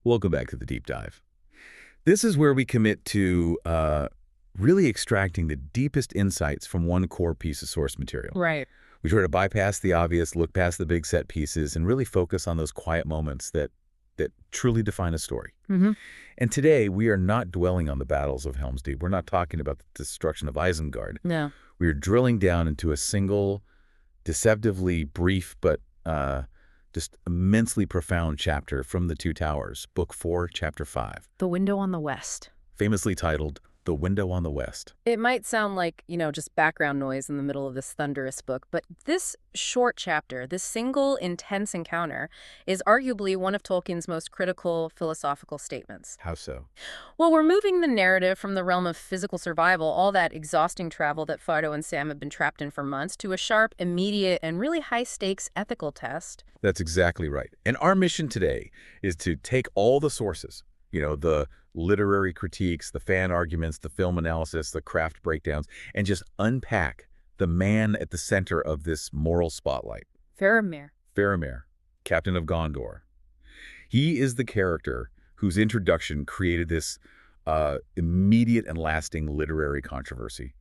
Welcome back to the deep dive. This is where we commit to really extracting the deepest insights from one core piece of source material. Right. We try to bypass the obvious, look past the big set pieces, and really focus on those quiet moments that truly define a story. Mm-hmm. And today, we are not dwelling on the battles of Helm's Deep. We're not talking about the destruction of Isengard. No. We are drilling down into a single, deceptively brief, but just immensely profound chapter from The Two Towers, Book 4, Chapter 5. The Window on the West. Famously titled, The Window on the West. It might sound like, just background noise in the middle of this thunderous book, but this short chapter, this single intense encounter, is arguably one of Tolkien's most critical philosophical statements. How so? Well, we're moving the narrative from the realm of physical survival, all that exhausting travel that Frodo and Sam have been trapped in for months, to a sharp, immediate, and really high-stakes ethical test. That's exactly right. And our mission today is to take all the sources, the literary critiques, the fan arguments, the film analysis, the craft breakdowns, and just unpack the man at the center of this moral spotlight. Faramir. Faramir, Captain of Gondor. He is the character whose introduction created this immediate and lasting literary controversy,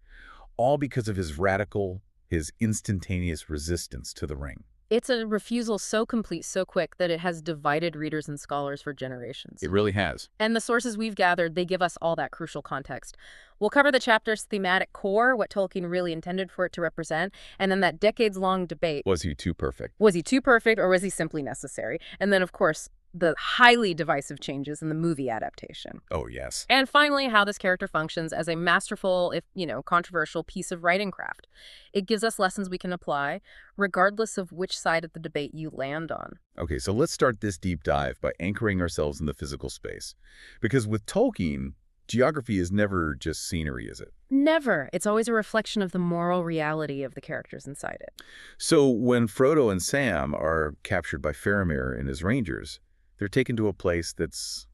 all because of his instantaneous resistance to the ring. It's a refusal so complete, so quick, that it has divided readers and scholars for generations. It really has. And the sources we've gathered, they give us all that crucial context. We'll cover the chapter's thematic core, what Tolkien really intended for it to represent, and then that decades-long debate. Was he too perfect? Was he too perfect, or was he simply necessary? And then, of course, the highly divisive changes in the movie adaptation. Oh, yes. And finally, how this character functions as a masterful, if, controversial piece of writing craft. It gives us lessons we can apply, regardless of which side of the debate you land on. Okay, so let's start this deep dive by anchoring ourselves in the physical space. Because with Tolkien, geography is never just scenery, is it? Never. It's always a reflection of the moral reality of the characters inside it. So when Frodo and Sam are captured by Faramir and his rangers, they're taken to a place that's,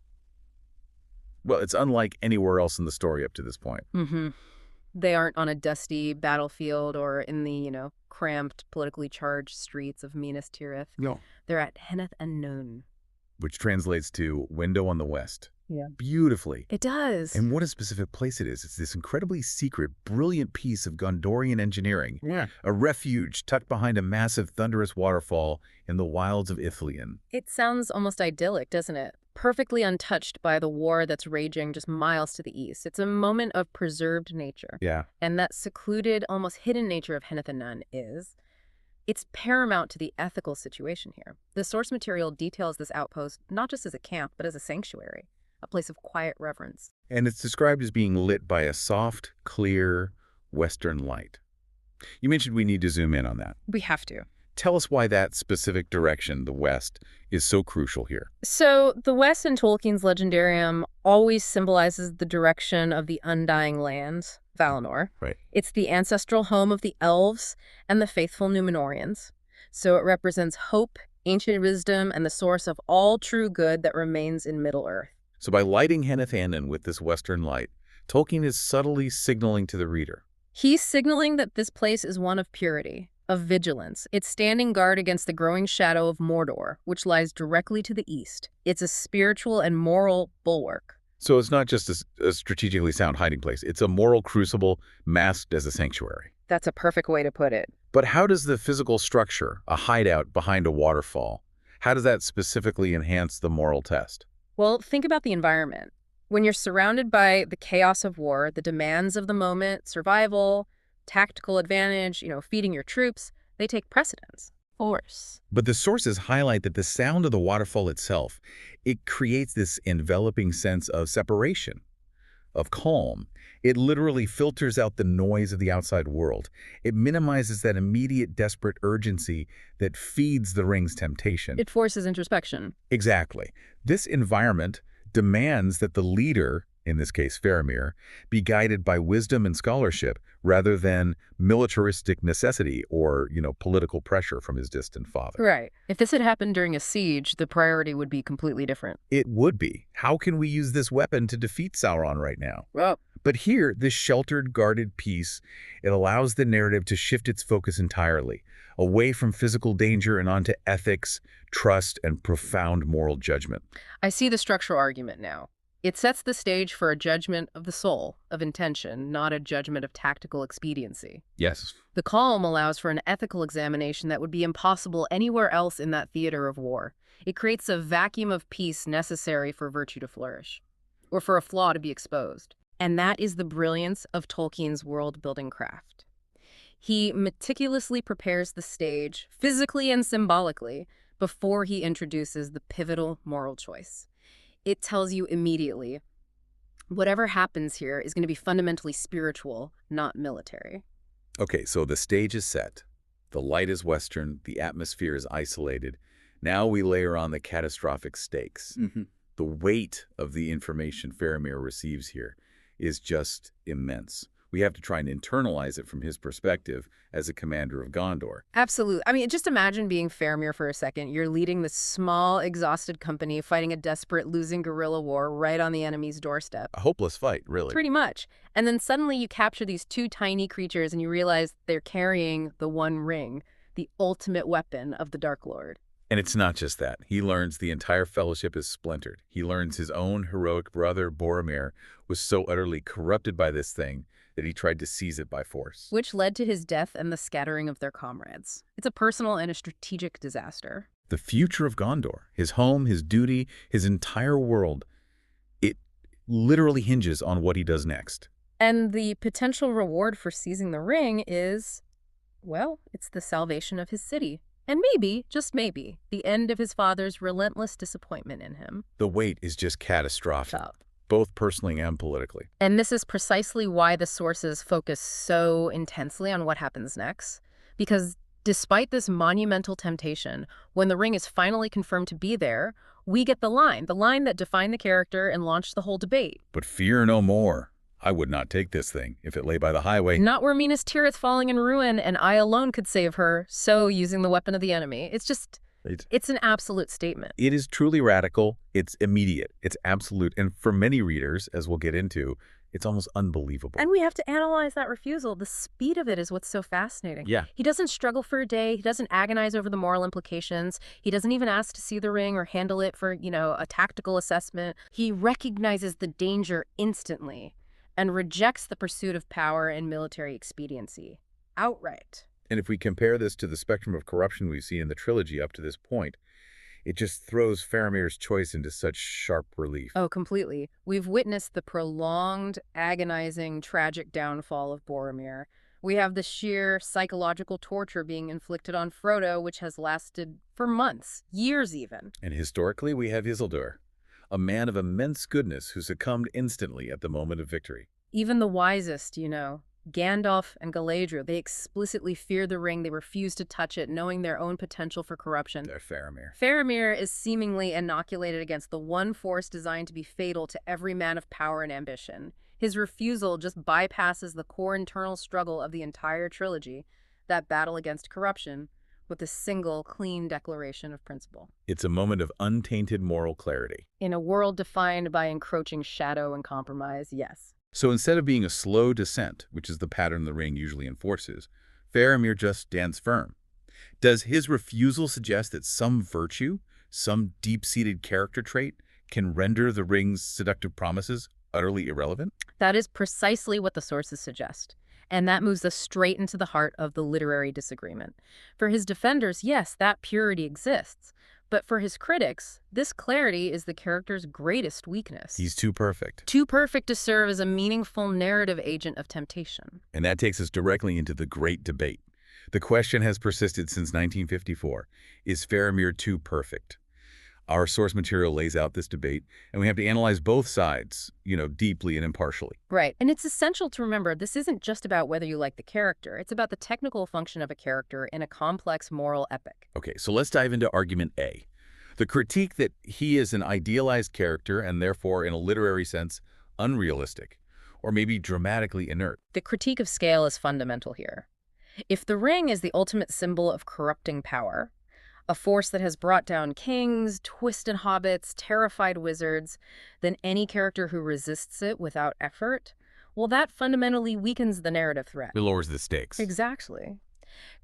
well, it's unlike anywhere else in the story up to this point. Mm-hmm. They aren't on a dusty battlefield or in the, cramped, politically charged streets of Minas Tirith. No. They're at Henneth and Nun. Which translates to Window on the West. Yeah. Beautifully. It does. And what a specific place it is. It's this incredibly secret, brilliant piece of Gondorian engineering. Yeah. A refuge tucked behind a massive, thunderous waterfall in the wilds of Ithilien. It sounds almost idyllic, doesn't it? Perfectly untouched by the war that's raging just miles to the east. It's a moment of preserved nature. Yeah. And that secluded, almost hidden nature of Henneth and Nun it's paramount to the ethical situation here. The source material details this outpost not just as a camp, but as a sanctuary, a place of quiet reverence. And it's described as being lit by a soft, clear, western light. You mentioned we need to zoom in on that. We have to. Tell us why that specific direction, the west, is so crucial here. So the west in Tolkien's legendarium always symbolizes the direction of the undying lands, Valinor. Right. It's the ancestral home of the elves and the faithful Númenóreans. So it represents hope, ancient wisdom, and the source of all true good that remains in Middle-earth. So by lighting Henneth Annen with this western light, Tolkien is subtly signaling to the reader. He's signaling that this place is one of purity, of vigilance. It's standing guard against the growing shadow of Mordor, which lies directly to the east. It's a spiritual and moral bulwark. So it's not just a strategically sound hiding place. It's a moral crucible masked as a sanctuary. That's a perfect way to put it. But how does the physical structure, a hideout behind a waterfall, how does that specifically enhance the moral test? Well, think about the environment. When you're surrounded by the chaos of war, the demands of the moment, survival, tactical advantage, feeding your troops, they take precedence. Force. But the sources highlight that the sound of the waterfall itself, it creates this enveloping sense of separation, of calm. It literally filters out the noise of the outside world. It minimizes that immediate, desperate urgency that feeds the ring's temptation. It forces introspection. Exactly. This environment demands that the leader, in this case Faramir, be guided by wisdom and scholarship rather than militaristic necessity or, political pressure from his distant father. Right. If this had happened during a siege, the priority would be completely different. It would be. How can we use this weapon to defeat Sauron right now? Well, But here, this sheltered, guarded peace, it allows the narrative to shift its focus entirely, away from physical danger and onto ethics, trust, and profound moral judgment. I see the structural argument now. It sets the stage for a judgment of the soul, of intention, not a judgment of tactical expediency. Yes. The calm allows for an ethical examination that would be impossible anywhere else in that theater of war. It creates a vacuum of peace necessary for virtue to flourish, or for a flaw to be exposed. And that is the brilliance of Tolkien's world-building craft. He meticulously prepares the stage, physically and symbolically, before he introduces the pivotal moral choice. It tells you immediately, whatever happens here is going to be fundamentally spiritual, not military. Okay, so the stage is set. The light is Western, the atmosphere is isolated. Now we layer on the catastrophic stakes. The weight of the information Faramir receives here is just immense. We have to try and internalize it from his perspective as a commander of Gondor. Absolutely. I mean, just imagine being Faramir for a second. You're leading this small, exhausted company fighting a desperate, losing guerrilla war right on the enemy's doorstep. A hopeless fight, really. Pretty much. And then suddenly you capture these two tiny creatures and you realize they're carrying the One Ring, the ultimate weapon of the Dark Lord. And it's not just that. He learns the entire fellowship is splintered. He learns his own heroic brother, Boromir, was so utterly corrupted by this thing that he tried to seize it by force. Which led to his death and the scattering of their comrades. It's a personal and a strategic disaster. The future of Gondor, his home, his duty, his entire world, it literally hinges on what he does next. And the potential reward for seizing the ring is, well, it's the salvation of his city. And maybe, just maybe, the end of his father's relentless disappointment in him. The weight is just catastrophic, Tough. both personally and politically. And this is precisely why the sources focus so intensely on what happens next. Because despite this monumental temptation, when the ring is finally confirmed to be there, we get the line that defined the character and launched the whole debate. But fear no more. I would not take this thing if it lay by the highway. Not where Minas Tirith falling in ruin and I alone could save her, so using the weapon of the enemy. It's an absolute statement. It is truly radical. It's immediate. It's absolute. And for many readers, as we'll get into, it's almost unbelievable. And we have to analyze that refusal. The speed of it is what's so fascinating. Yeah. He doesn't struggle for a day. He doesn't agonize over the moral implications. He doesn't even ask to see the ring or handle it for, a tactical assessment. He recognizes the danger instantly and rejects the pursuit of power and military expediency outright. And if we compare this to the spectrum of corruption we've seen in the trilogy up to this point, it just throws Faramir's choice into such sharp relief. Oh, completely. We've witnessed the prolonged, agonizing, tragic downfall of Boromir. We have the sheer psychological torture being inflicted on Frodo, which has lasted for months, years even. And historically, we have Isildur, a man of immense goodness who succumbed instantly at the moment of victory. Even the wisest, Gandalf and Galadriel, they explicitly fear the ring. They refuse to touch it, knowing their own potential for corruption. They're Faramir. Faramir is seemingly inoculated against the one force designed to be fatal to every man of power and ambition. His refusal just bypasses the core internal struggle of the entire trilogy, that battle against corruption, with a single, clean declaration of principle. It's a moment of untainted moral clarity. In a world defined by encroaching shadow and compromise, yes. So instead of being a slow descent, which is the pattern the ring usually enforces, Faramir just stands firm. Does his refusal suggest that some virtue, some deep-seated character trait, can render the ring's seductive promises utterly irrelevant? That is precisely what the sources suggest. And that moves us straight into the heart of the literary disagreement. For his defenders, yes, that purity exists. But for his critics, this clarity is the character's greatest weakness. He's too perfect. Too perfect to serve as a meaningful narrative agent of temptation. And that takes us directly into the great debate. The question has persisted since 1954. Is Faramir too perfect? Our source material lays out this debate, and we have to analyze both sides, deeply and impartially. Right. And it's essential to remember this isn't just about whether you like the character. It's about the technical function of a character in a complex moral epic. Okay, so let's dive into argument A. The critique that he is an idealized character and therefore, in a literary sense, unrealistic, or maybe dramatically inert. The critique of scale is fundamental here. If the ring is the ultimate symbol of corrupting power, a force that has brought down kings, twisted hobbits, terrified wizards, then any character who resists it without effort, Well, that fundamentally weakens the narrative threat. It lowers the stakes. Exactly.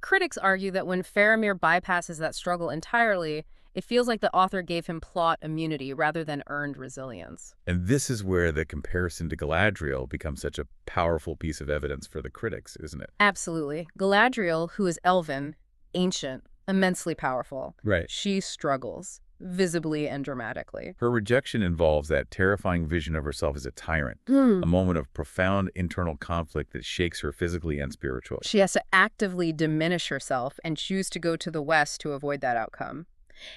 Critics argue that when Faramir bypasses that struggle entirely, it feels like the author gave him plot immunity rather than earned resilience. And this is where the comparison to Galadriel becomes such a powerful piece of evidence for the critics, isn't it? Absolutely. Galadriel, who is elven, ancient, immensely powerful. Right. She struggles, visibly and dramatically. Her rejection involves that terrifying vision of herself as a tyrant, a moment of profound internal conflict that shakes her physically and spiritually. She has to actively diminish herself and choose to go to the west to avoid that outcome.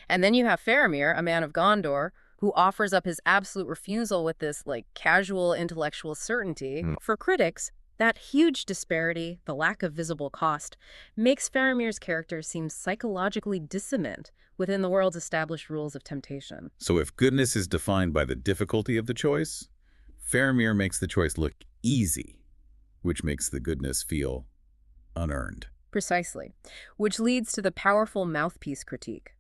And then you have Faramir, a man of Gondor, who offers up his absolute refusal with this, casual intellectual certainty. For critics, that huge disparity, the lack of visible cost, makes Faramir's character seem psychologically dissonant within the world's established rules of temptation. So if goodness is defined by the difficulty of the choice, Faramir makes the choice look easy, which makes the goodness feel unearned. Precisely, which leads to the powerful mouthpiece critique.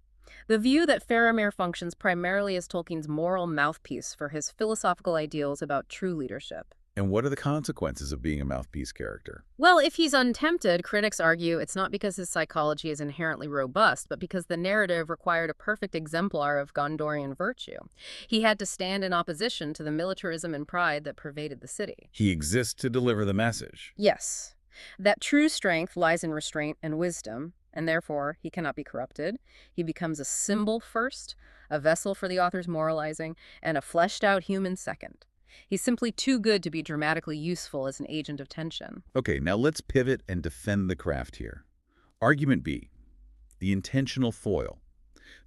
The view that Faramir functions primarily as Tolkien's moral mouthpiece for his philosophical ideals about true leadership. And what are the consequences of being a mouthpiece character? Well, if he's untempted, critics argue it's not because his psychology is inherently robust, but because the narrative required a perfect exemplar of Gondorian virtue. He had to stand in opposition to the militarism and pride that pervaded the city. He exists to deliver the message. Yes, that true strength lies in restraint and wisdom, and therefore he cannot be corrupted. He becomes a symbol first, a vessel for the author's moralizing, and a fleshed-out human second. He's simply too good to be dramatically useful as an agent of tension. Okay, now let's pivot and defend the craft here. Argument B, the intentional foil.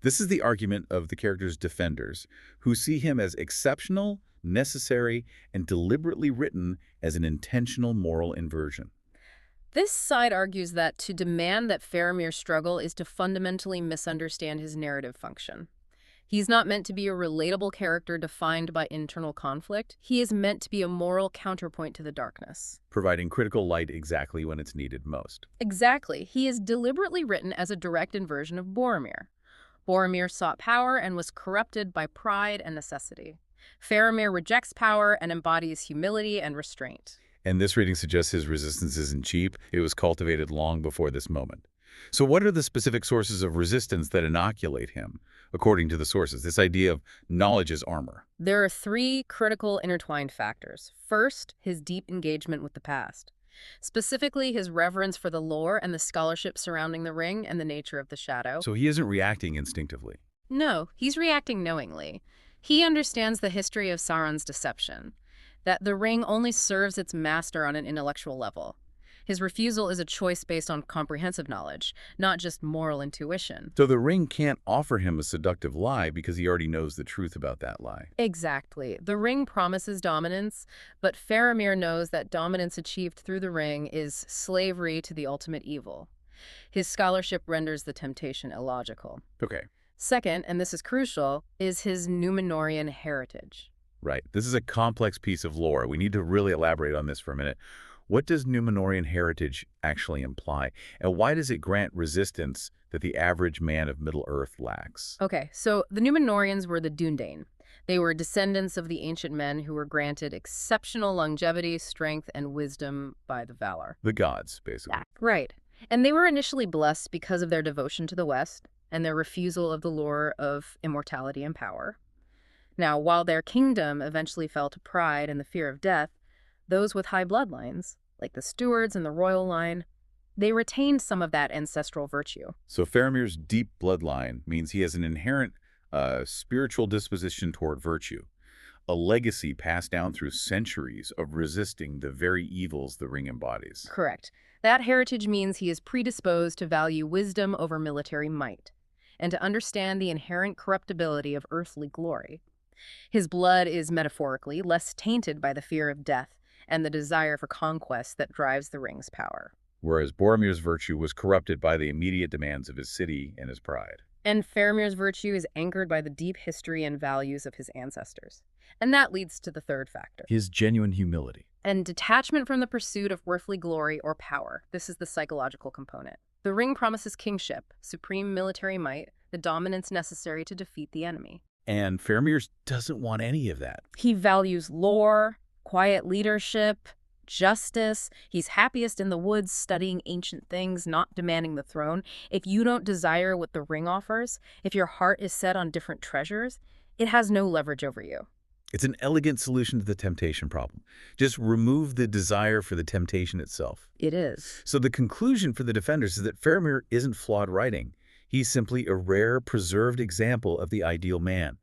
This is the argument of the character's defenders, who see him as exceptional, necessary, and deliberately written as an intentional moral inversion. This side argues that to demand that Faramir's struggle is to fundamentally misunderstand his narrative function. He's not meant to be a relatable character defined by internal conflict. He is meant to be a moral counterpoint to the darkness. Providing critical light exactly when it's needed most. Exactly. He is deliberately written as a direct inversion of Boromir. Boromir sought power and was corrupted by pride and necessity. Faramir rejects power and embodies humility and restraint. And this reading suggests his resistance isn't cheap. It was cultivated long before this moment. So what are the specific sources of resistance that inoculate him, according to the sources? This idea of knowledge as armor. There are three critical intertwined factors. First, his deep engagement with the past. Specifically, his reverence for the lore and the scholarship surrounding the ring and the nature of the shadow. So he isn't reacting instinctively. No, he's reacting knowingly. He understands the history of Sauron's deception, that the ring only serves its master on an intellectual level. His refusal is a choice based on comprehensive knowledge, not just moral intuition. So the ring can't offer him a seductive lie because he already knows the truth about that lie. Exactly. The ring promises dominance, but Faramir knows that dominance achieved through the ring is slavery to the ultimate evil. His scholarship renders the temptation illogical. Okay. Second, and this is crucial, is his Númenórean heritage. Right. This is a complex piece of lore. We need to really elaborate on this for a minute. What does Númenórean heritage actually imply? And why does it grant resistance that the average man of Middle-earth lacks? Okay, so the Númenóreans were the Dúnedain. They were descendants of the ancient men who were granted exceptional longevity, strength, and wisdom by the Valar. The gods, basically. Right. And they were initially blessed because of their devotion to the West and their refusal of the lure of immortality and power. Now, while their kingdom eventually fell to pride and the fear of death, those with high bloodlines, like the stewards and the royal line, they retained some of that ancestral virtue. So Faramir's deep bloodline means he has an inherent spiritual disposition toward virtue, a legacy passed down through centuries of resisting the very evils the ring embodies. Correct. That heritage means he is predisposed to value wisdom over military might, and to understand the inherent corruptibility of earthly glory. His blood is metaphorically less tainted by the fear of death and the desire for conquest that drives the ring's power. Whereas Boromir's virtue was corrupted by the immediate demands of his city and his pride. And Faramir's virtue is anchored by the deep history and values of his ancestors. And that leads to the third factor. His genuine humility. And detachment from the pursuit of earthly glory or power. This is the psychological component. The ring promises kingship, supreme military might, the dominance necessary to defeat the enemy. And Faramir doesn't want any of that. He values lore, quiet leadership, justice. He's happiest in the woods, studying ancient things, not demanding the throne. If you don't desire what the ring offers, if your heart is set on different treasures, it has no leverage over you. It's an elegant solution to the temptation problem. Just remove the desire for the temptation itself. It is. So the conclusion for the defenders is that Faramir isn't flawed writing. He's simply a rare, preserved example of the ideal man,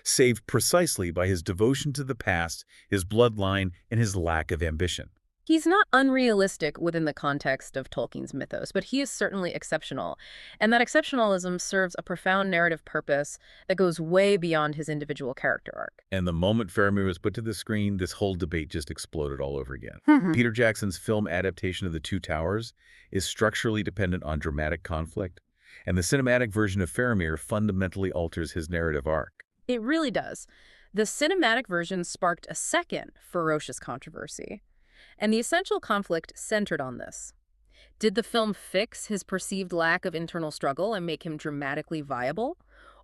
saved precisely by his devotion to the past, his bloodline, and his lack of ambition. He's not unrealistic within the context of Tolkien's mythos, but he is certainly exceptional. And that exceptionalism serves a profound narrative purpose that goes way beyond his individual character arc. And the moment Faramir was put to the screen, this whole debate just exploded all over again. Peter Jackson's film adaptation of The Two Towers is structurally dependent on dramatic conflict, and the cinematic version of Faramir fundamentally alters his narrative arc. It really does. The cinematic version sparked a second ferocious controversy. And the essential conflict centered on this. Did the film fix his perceived lack of internal struggle and make him dramatically viable?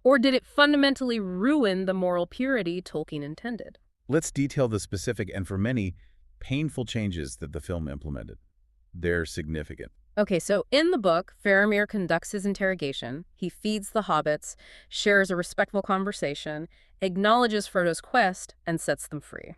Or did it fundamentally ruin the moral purity Tolkien intended? Let's detail the specific and, for many, painful changes that the film implemented. They're significant. Okay, so in the book, Faramir conducts his interrogation, he feeds the hobbits, shares a respectful conversation, acknowledges Frodo's quest, and sets them free.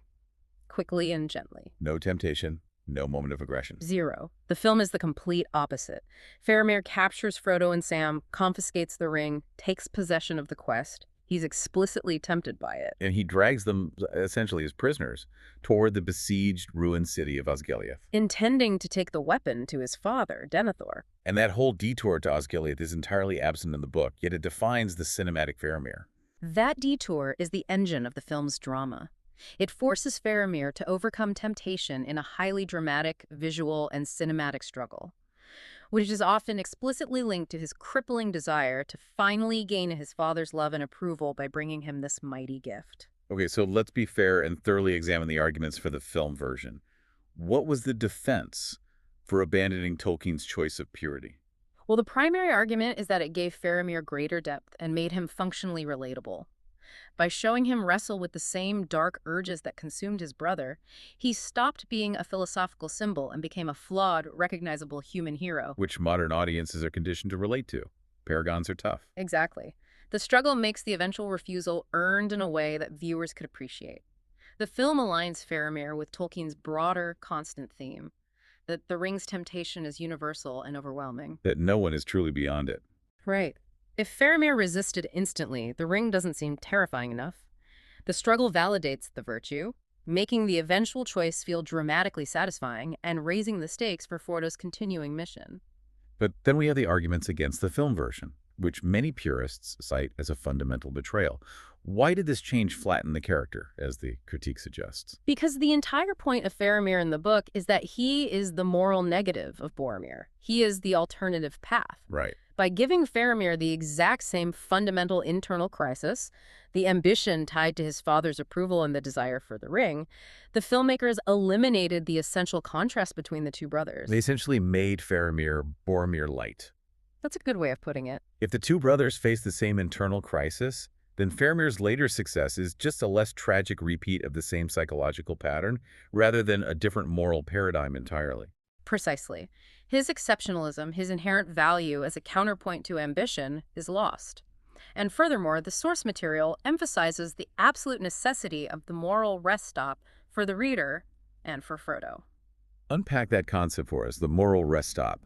Quickly and gently. No temptation, no moment of aggression. Zero. The film is the complete opposite. Faramir captures Frodo and Sam, confiscates the ring, takes possession of the quest. He's explicitly tempted by it. And he drags them, essentially as prisoners, toward the besieged, ruined city of Osgiliath. Intending to take the weapon to his father, Denethor. And that whole detour to Osgiliath is entirely absent in the book, yet it defines the cinematic Faramir. That detour is the engine of the film's drama. It forces Faramir to overcome temptation in a highly dramatic, visual, and cinematic struggle, which is often explicitly linked to his crippling desire to finally gain his father's love and approval by bringing him this mighty gift. Okay, so let's be fair and thoroughly examine the arguments for the film version. What was the defense for abandoning Tolkien's choice of purity? Well, the primary argument is that it gave Faramir greater depth and made him functionally relatable. By showing him wrestle with the same dark urges that consumed his brother, he stopped being a philosophical symbol and became a flawed, recognizable human hero. Which modern audiences are conditioned to relate to. Paragons are tough. Exactly. The struggle makes the eventual refusal earned in a way that viewers could appreciate. The film aligns Faramir with Tolkien's broader, constant theme, that the ring's temptation is universal and overwhelming. That no one is truly beyond it. Right. If Faramir resisted instantly, the ring doesn't seem terrifying enough. The struggle validates the virtue, making the eventual choice feel dramatically satisfying and raising the stakes for Frodo's continuing mission. But then we have the arguments against the film version, which many purists cite as a fundamental betrayal. Why did this change flatten the character, as the critique suggests? Because the entire point of Faramir in the book is that he is the moral negative of Boromir. He is the alternative path. Right. By giving Faramir the exact same fundamental internal crisis, the ambition tied to his father's approval and the desire for the ring, the filmmakers eliminated the essential contrast between the two brothers. They essentially made Faramir Boromir light. That's a good way of putting it. If the two brothers face the same internal crisis, then Faramir's later success is just a less tragic repeat of the same psychological pattern, rather than a different moral paradigm entirely. Precisely. His exceptionalism, his inherent value as a counterpoint to ambition, is lost. And furthermore, the source material emphasizes the absolute necessity of the moral rest stop for the reader and for Frodo. Unpack that concept for us, the moral rest stop.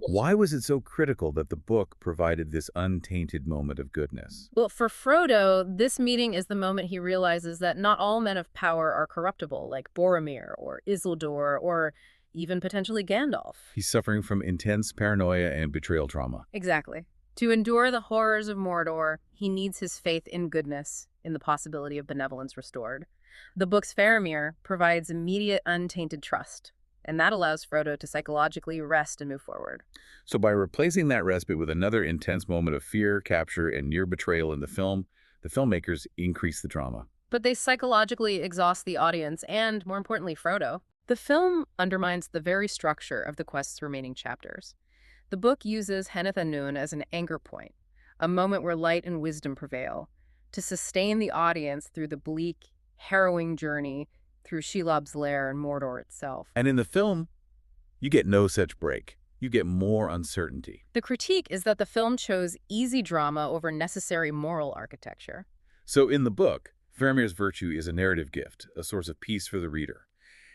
Why was it so critical that the book provided this untainted moment of goodness? Well, for Frodo, this meeting is the moment he realizes that not all men of power are corruptible, like Boromir or Isildur or even potentially Gandalf. He's suffering from intense paranoia and betrayal trauma. Exactly. To endure the horrors of Mordor, he needs his faith in goodness, in the possibility of benevolence restored. The book's Faramir provides immediate, untainted trust, and that allows Frodo to psychologically rest and move forward. So by replacing that respite with another intense moment of fear, capture, and near betrayal in the film, the filmmakers increase the drama. But they psychologically exhaust the audience and, more importantly, Frodo. The film undermines the very structure of the quest's remaining chapters. The book uses Heneth-Annwn as an anchor point, a moment where light and wisdom prevail, to sustain the audience through the bleak, harrowing journey through Shelob's lair and Mordor itself. And in the film, you get no such break. You get more uncertainty. The critique is that the film chose easy drama over necessary moral architecture. So in the book, Faramir's virtue is a narrative gift, a source of peace for the reader.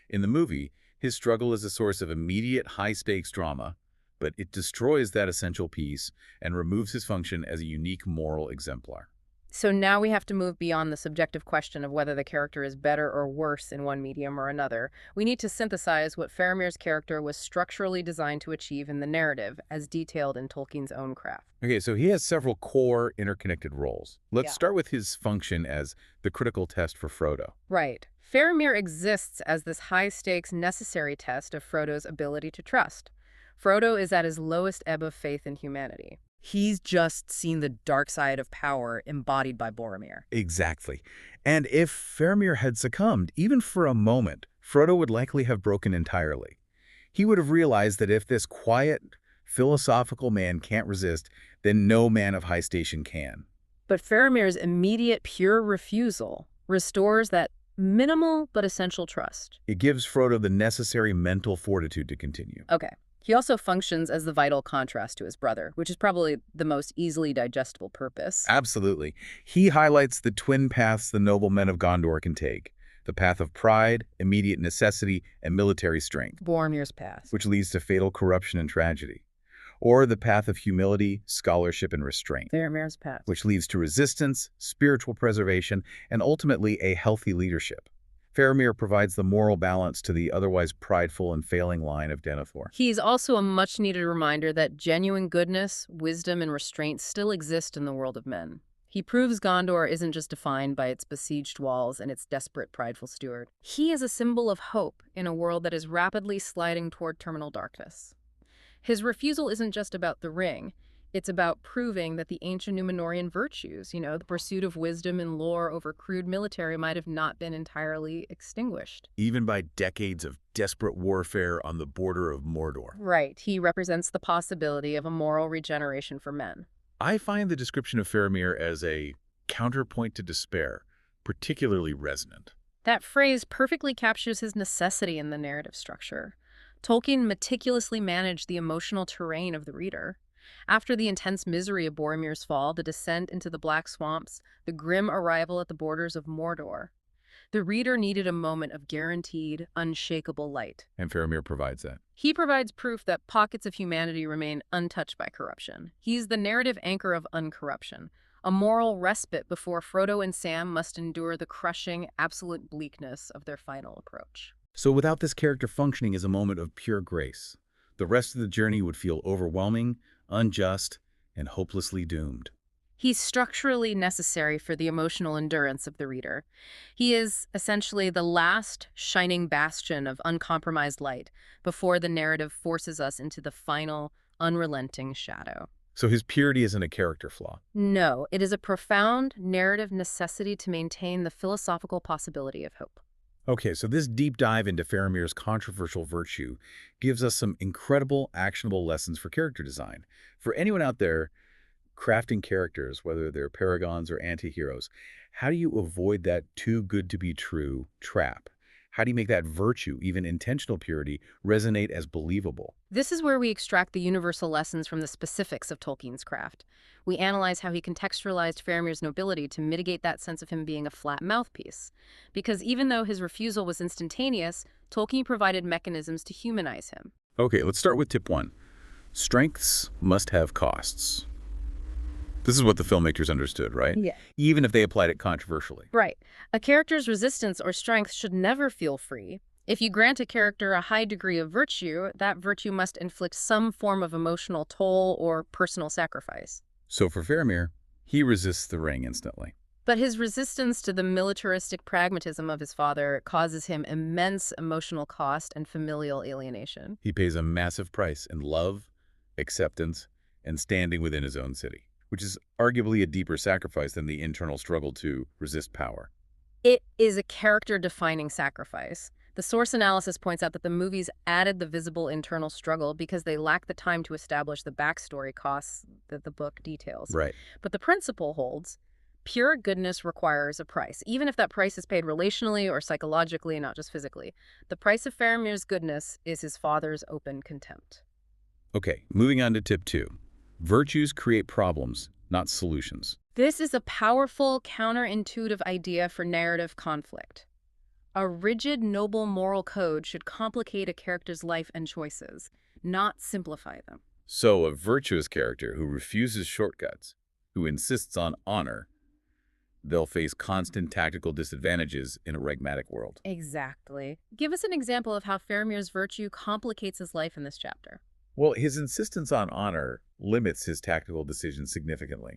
In the movie, his struggle is a source of immediate high-stakes drama, but it destroys that essential peace and removes his function as a unique moral exemplar. So now we have to move beyond the subjective question of whether the character is better or worse in one medium or another. We need to synthesize what Faramir's character was structurally designed to achieve in the narrative, as detailed in Tolkien's own craft. Okay, so he has several core interconnected roles. Let's start with his function as the critical test for Frodo. Right. Faramir exists as this high-stakes necessary test of Frodo's ability to trust. Frodo is at his lowest ebb of faith in humanity. He's just seen the dark side of power embodied by Boromir. Exactly. And if Faramir had succumbed, even for a moment, Frodo would likely have broken entirely. He would have realized that if this quiet, philosophical man can't resist, then no man of high station can. But Faramir's immediate, pure refusal restores that minimal but essential trust. It gives Frodo the necessary mental fortitude to continue. Okay. He also functions as the vital contrast to his brother, which is probably the most easily digestible purpose. Absolutely. He highlights the twin paths the noblemen of Gondor can take. The path of pride, immediate necessity, and military strength. Boromir's path. Which leads to fatal corruption and tragedy. Or the path of humility, scholarship, and restraint. Faramir's path. Which leads to resistance, spiritual preservation, and ultimately a healthy leadership. Faramir provides the moral balance to the otherwise prideful and failing line of Denethor. He's also a much-needed reminder that genuine goodness, wisdom, and restraint still exist in the world of men. He proves Gondor isn't just defined by its besieged walls and its desperate, prideful steward. He is a symbol of hope in a world that is rapidly sliding toward terminal darkness. His refusal isn't just about the ring. It's about proving that the ancient Númenorian virtues, the pursuit of wisdom and lore over crude military, might have not been entirely extinguished. Even by decades of desperate warfare on the border of Mordor. Right. He represents the possibility of a moral regeneration for men. I find the description of Faramir as a counterpoint to despair particularly resonant. That phrase perfectly captures his necessity in the narrative structure. Tolkien meticulously managed the emotional terrain of the reader. After the intense misery of Boromir's fall, the descent into the Black Swamps, the grim arrival at the borders of Mordor, the reader needed a moment of guaranteed, unshakable light. And Faramir provides that. He provides proof that pockets of humanity remain untouched by corruption. He's the narrative anchor of uncorruption, a moral respite before Frodo and Sam must endure the crushing, absolute bleakness of their final approach. So without this character functioning as a moment of pure grace, the rest of the journey would feel overwhelming, unjust, and hopelessly doomed. He's structurally necessary for the emotional endurance of the reader. He is essentially the last shining bastion of uncompromised light before the narrative forces us into the final, unrelenting shadow. So his purity isn't a character flaw. No, it is a profound narrative necessity to maintain the philosophical possibility of hope. Okay, so this deep dive into Faramir's controversial virtue gives us some incredible, actionable lessons for character design. For anyone out there crafting characters, whether they're paragons or anti-heroes, how do you avoid that too good to be true trap? How do you make that virtue, even intentional purity, resonate as believable? This is where we extract the universal lessons from the specifics of Tolkien's craft. We analyze how he contextualized Faramir's nobility to mitigate that sense of him being a flat mouthpiece. Because even though his refusal was instantaneous, Tolkien provided mechanisms to humanize him. Okay, let's start with tip 1. Strengths must have costs. This is what the filmmakers understood, right? Yeah. Even if they applied it controversially. Right. A character's resistance or strength should never feel free. If you grant a character a high degree of virtue, that virtue must inflict some form of emotional toll or personal sacrifice. So for Faramir, he resists the ring instantly. But his resistance to the militaristic pragmatism of his father causes him immense emotional cost and familial alienation. He pays a massive price in love, acceptance, and standing within his own city, which is arguably a deeper sacrifice than the internal struggle to resist power. It is a character-defining sacrifice. The source analysis points out that the movies added the visible internal struggle because they lack the time to establish the backstory costs that the book details. Right. But the principle holds. Pure goodness requires a price, even if that price is paid relationally or psychologically, not just physically. The price of Faramir's goodness is his father's open contempt. Okay, moving on to tip 2. Virtues create problems, not solutions. This is a powerful, counterintuitive idea for narrative conflict. A rigid, noble moral code should complicate a character's life and choices, not simplify them. So a virtuous character who refuses shortcuts, who insists on honor, they'll face constant tactical disadvantages in a pragmatic world. Exactly. Give us an example of how Faramir's virtue complicates his life in this chapter. Well, his insistence on honor limits his tactical decisions significantly.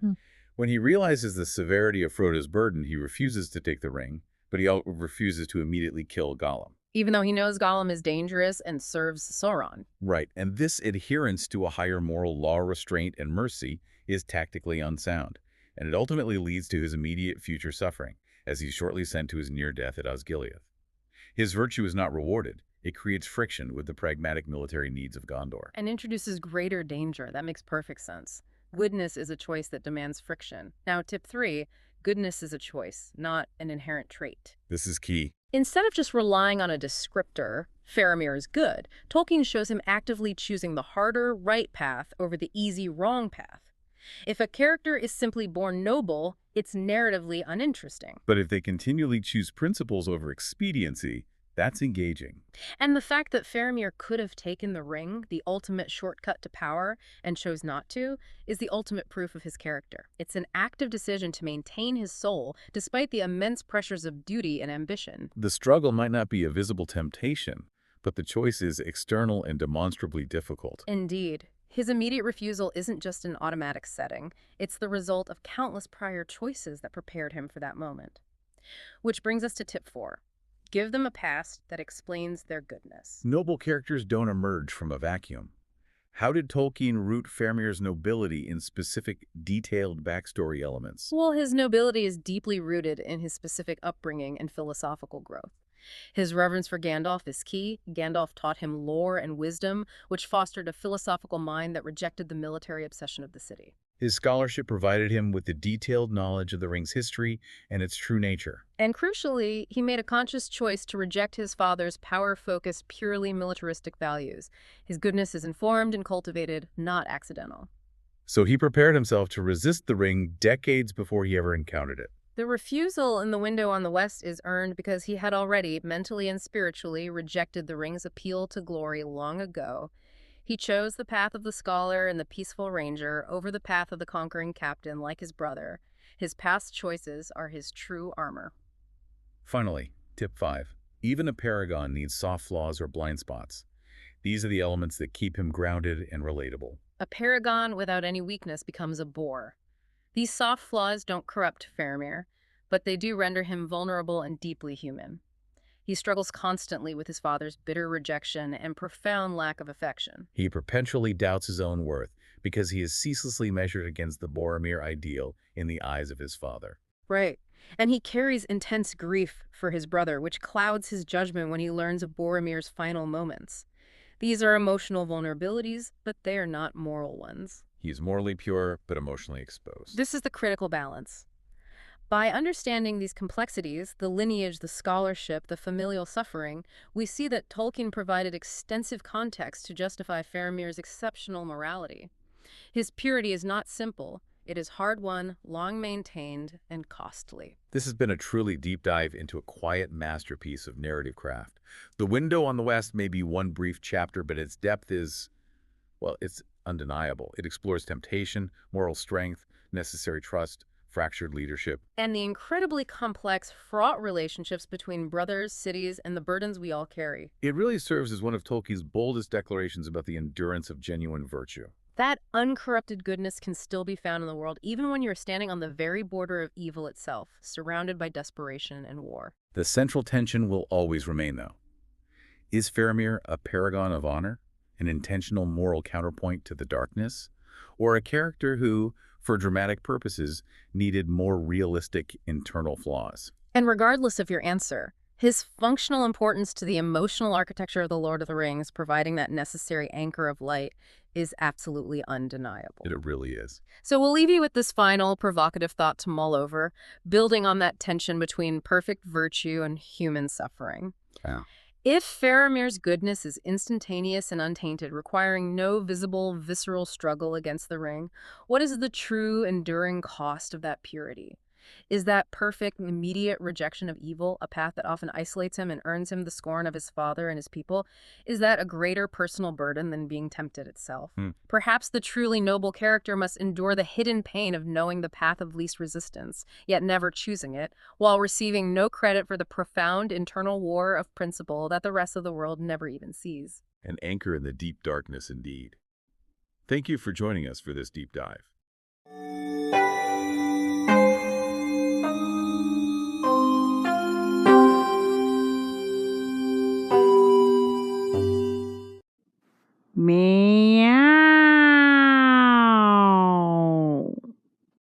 When he realizes the severity of Frodo's burden, he refuses to take the ring, but he refuses to immediately kill Gollum. Even though he knows Gollum is dangerous and serves Sauron. Right, and this adherence to a higher moral law, restraint, and mercy is tactically unsound, and it ultimately leads to his immediate future suffering, as he's shortly sent to his near death at Osgiliath. His virtue is not rewarded. It creates friction with the pragmatic military needs of Gondor. And introduces greater danger. That makes perfect sense. Goodness is a choice that demands friction. Now, tip 3, goodness is a choice, not an inherent trait. This is key. Instead of just relying on a descriptor, Faramir is good, Tolkien shows him actively choosing the harder, right path over the easy, wrong path. If a character is simply born noble, it's narratively uninteresting. But if they continually choose principles over expediency, that's engaging. And the fact that Faramir could have taken the ring, the ultimate shortcut to power, and chose not to, is the ultimate proof of his character. It's an active decision to maintain his soul despite the immense pressures of duty and ambition. The struggle might not be a visible temptation, but the choice is external and demonstrably difficult. Indeed. His immediate refusal isn't just an automatic setting. It's the result of countless prior choices that prepared him for that moment. Which brings us to tip 4. Give them a past that explains their goodness. Noble characters don't emerge from a vacuum. How did Tolkien root Faramir's nobility in specific, detailed backstory elements? Well, his nobility is deeply rooted in his specific upbringing and philosophical growth. His reverence for Gandalf is key. Gandalf taught him lore and wisdom, which fostered a philosophical mind that rejected the military obsession of the city. His scholarship provided him with the detailed knowledge of the ring's history and its true nature. And crucially, he made a conscious choice to reject his father's power-focused, purely militaristic values. His goodness is informed and cultivated, not accidental. So he prepared himself to resist the ring decades before he ever encountered it. The refusal in the window on the west is earned because he had already, mentally and spiritually, rejected the ring's appeal to glory long ago. He chose the path of the scholar and the peaceful ranger over the path of the conquering captain like his brother. His past choices are his true armor. Finally, tip 5. Even a paragon needs soft flaws or blind spots. These are the elements that keep him grounded and relatable. A paragon without any weakness becomes a bore. These soft flaws don't corrupt Faramir, but they do render him vulnerable and deeply human. He struggles constantly with his father's bitter rejection and profound lack of affection. He perpetually doubts his own worth because he is ceaselessly measured against the Boromir ideal in the eyes of his father. Right. And he carries intense grief for his brother, which clouds his judgment when he learns of Boromir's final moments. These are emotional vulnerabilities, but they are not moral ones. He is morally pure, but emotionally exposed. This is the critical balance. By understanding these complexities, the lineage, the scholarship, the familial suffering, we see that Tolkien provided extensive context to justify Faramir's exceptional morality. His purity is not simple. It is hard-won, long-maintained, and costly. This has been a truly deep dive into a quiet masterpiece of narrative craft. The Window on the West may be one brief chapter, but its depth is, well, it's undeniable. It explores temptation, moral strength, necessary trust, fractured leadership, and the incredibly complex, fraught relationships between brothers, cities, and the burdens we all carry. It really serves as one of Tolkien's boldest declarations about the endurance of genuine virtue. That uncorrupted goodness can still be found in the world, even when you're standing on the very border of evil itself, surrounded by desperation and war. The central tension will always remain, though. Is Faramir a paragon of honor, an intentional moral counterpoint to the darkness, or a character who, for dramatic purposes, needed more realistic internal flaws? And regardless of your answer, His functional importance to the emotional architecture of The Lord of the Rings, providing that necessary anchor of light, is absolutely undeniable. It really is. So we'll leave you with this final provocative thought to mull over, building on that tension between perfect virtue and human suffering. Yeah. If Faramir's goodness is instantaneous and untainted, requiring no visible, visceral struggle against the ring, what is the true, enduring cost of that purity? Is that perfect, immediate rejection of evil a path that often isolates him and earns him the scorn of his father and his people? Is that a greater personal burden than being tempted itself? Perhaps the truly noble character must endure the hidden pain of knowing the path of least resistance, yet never choosing it, while receiving no credit for the profound internal war of principle that the rest of the world never even sees. An anchor in the deep darkness indeed. Thank you for joining us for this deep dive.